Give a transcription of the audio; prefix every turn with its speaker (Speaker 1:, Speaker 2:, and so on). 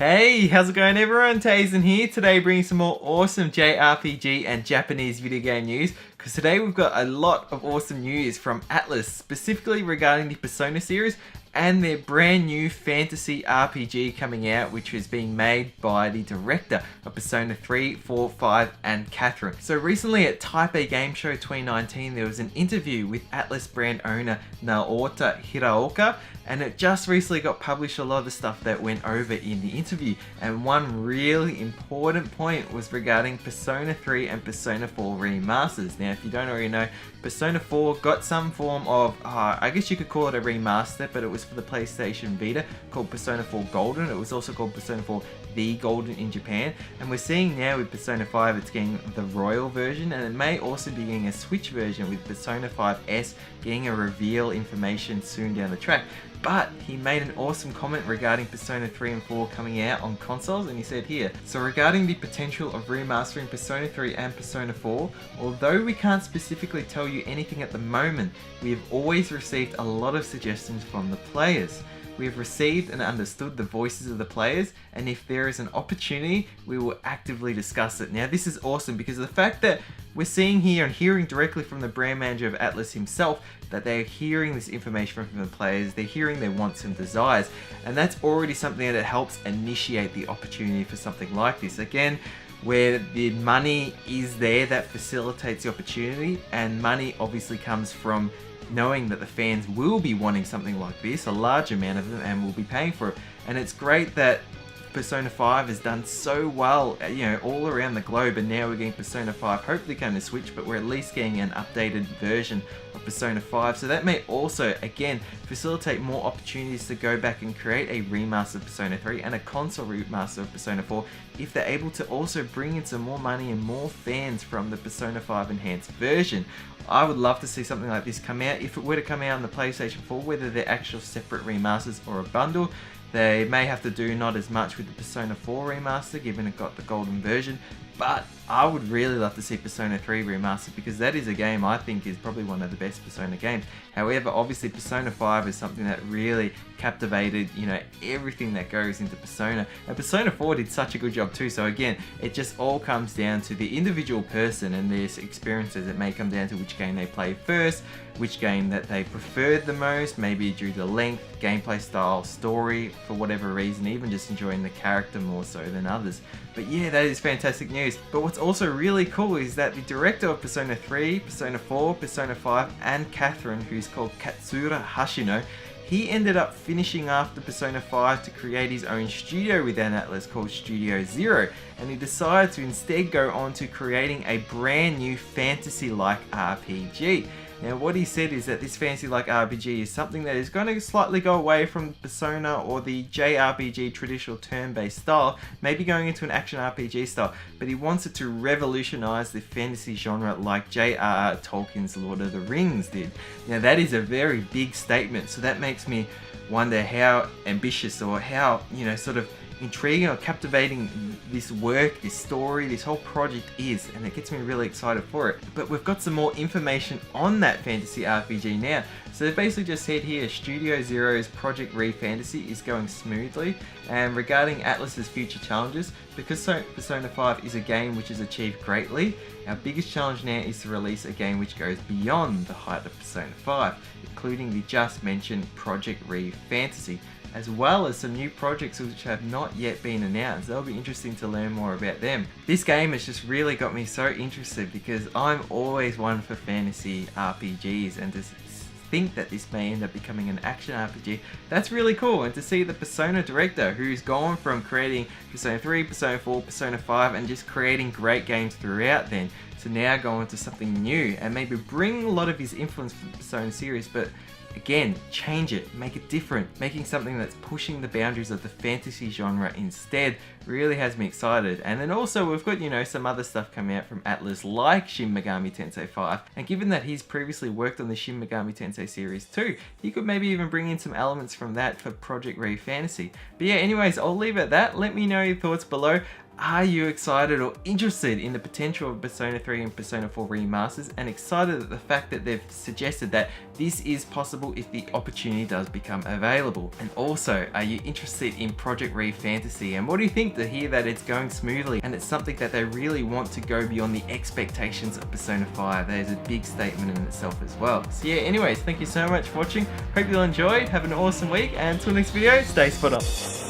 Speaker 1: Hey, how's it going everyone? Tazen here, today bringing some more awesome JRPG and Japanese video game news, because today we've got a lot of awesome news from Atlus, specifically regarding the Persona series and their brand new fantasy RPG coming out, which is being made by the director of Persona 3, 4, 5 and Catherine. So recently at Type A Game Show 2019 there was an interview with Atlus brand owner Naota Hiraoka, and it just recently got published, a lot of the stuff that went over in the interview, and one really important point was regarding Persona 3 and Persona 4 remasters. Now if you don't already know, Persona 4 got some form of, I guess you could call it a remaster, but it was for the PlayStation Vita, called Persona 4 Golden. It was also called Persona 4 The Golden in Japan, and we're seeing now with Persona 5 it's getting the Royal version, and it may also be getting a Switch version with Persona 5S getting a reveal information soon down the track. But he made an awesome comment regarding Persona 3 and 4 coming out on consoles, and he said here, so regarding the potential of remastering Persona 3 and Persona 4, although we can't specifically tell you anything at the moment, we have always received a lot of suggestions from the players. We have received and understood the voices of the players, and if there is an opportunity, we will actively discuss it. Now this is awesome because of the fact that we're seeing here and hearing directly from the brand manager of Atlus himself that they're hearing this information from the players, they're hearing their wants and desires, and that's already something that helps initiate the opportunity for something like this. Again, where the money is there, that facilitates the opportunity, and money obviously comes from knowing that the fans will be wanting something like this, a large amount of them, and will be paying for it. And it's great that Persona 5 has done so well, you know, all around the globe, and now we're getting Persona 5 hopefully coming to Switch, but we're at least getting an updated version of Persona 5, so that may also again facilitate more opportunities to go back and create a remaster of Persona 3 and a console remaster of Persona 4 if they're able to also bring in some more money and more fans from the Persona 5 enhanced version. I would love to see something like this come out. If it were to come out on the PlayStation 4, whether they're actual separate remasters or a bundle, they may have to do not as much with the Persona 4 remaster, given it got the golden version, but I would really love to see Persona 3 remastered, because that is a game I think is probably one of the best Persona games. However, obviously Persona 5 is something that really captivated, you know, everything that goes into Persona, and Persona 4 did such a good job too. So again, it just all comes down to the individual person and their experiences. It may come down to which game they play first, which game that they preferred the most, maybe due to length, gameplay style, story, for whatever reason, even just enjoying the character more so than others. But yeah, that is fantastic news. But what's also really cool is that the director of Persona 3, Persona 4, Persona 5 and Catherine, who's called Katsura Hashino, he ended up finishing after Persona 5 to create his own studio within Atlus called Studio Zero, and he decided to instead go on to creating a brand new fantasy-like RPG. Now what he said is that this fantasy-like RPG is something that is going to slightly go away from Persona or the JRPG traditional turn-based style, maybe going into an action RPG style, but he wants it to revolutionize the fantasy genre like J.R.R. Tolkien's Lord of the Rings did. Now that is a very big statement, so that makes me wonder how ambitious or how, you know, sort of intriguing or captivating this work, this story, this whole project is, and it gets me really excited for it. But we've got some more information on that fantasy RPG now. So they basically just said here, Studio Zero's Project Re Fantasy is going smoothly, and regarding Atlus's future challenges, because Persona 5 is a game which has achieved greatly, our biggest challenge now is to release a game which goes beyond the height of Persona 5, including the just mentioned Project Re Fantasy, as well as some new projects which have not yet been announced. That'll be interesting to learn more about them. This game has just really got me so interested, because I'm always one for fantasy RPGs, and to think that this may end up becoming an action RPG, that's really cool. And to see the Persona director, who's gone from creating Persona 3, Persona 4, Persona 5 and just creating great games throughout then, to now go into something new and maybe bring a lot of his influence from the Persona series, but again, change it, make it different, making something that's pushing the boundaries of the fantasy genre instead, really has me excited. And then also we've got, you know, some other stuff coming out from Atlus like Shin Megami Tensei 5, and given that he's previously worked on the Shin Megami Tensei series too, he could maybe even bring in some elements from that for Project Re Fantasy. But yeah, anyways, I'll leave it at that. Let me know your thoughts below. Are you excited or interested in the potential of Persona 3 and Persona 4 remasters, and excited at the fact that they've suggested that this is possible if the opportunity does become available? And also, are you interested in Project Re Fantasy, and what do you think to hear that it's going smoothly and it's something that they really want to go beyond the expectations of Persona 5? That is a big statement in itself as well. So yeah, anyways, thank you so much for watching. Hope you all enjoyed. Have an awesome week, and until next video, stay spot on.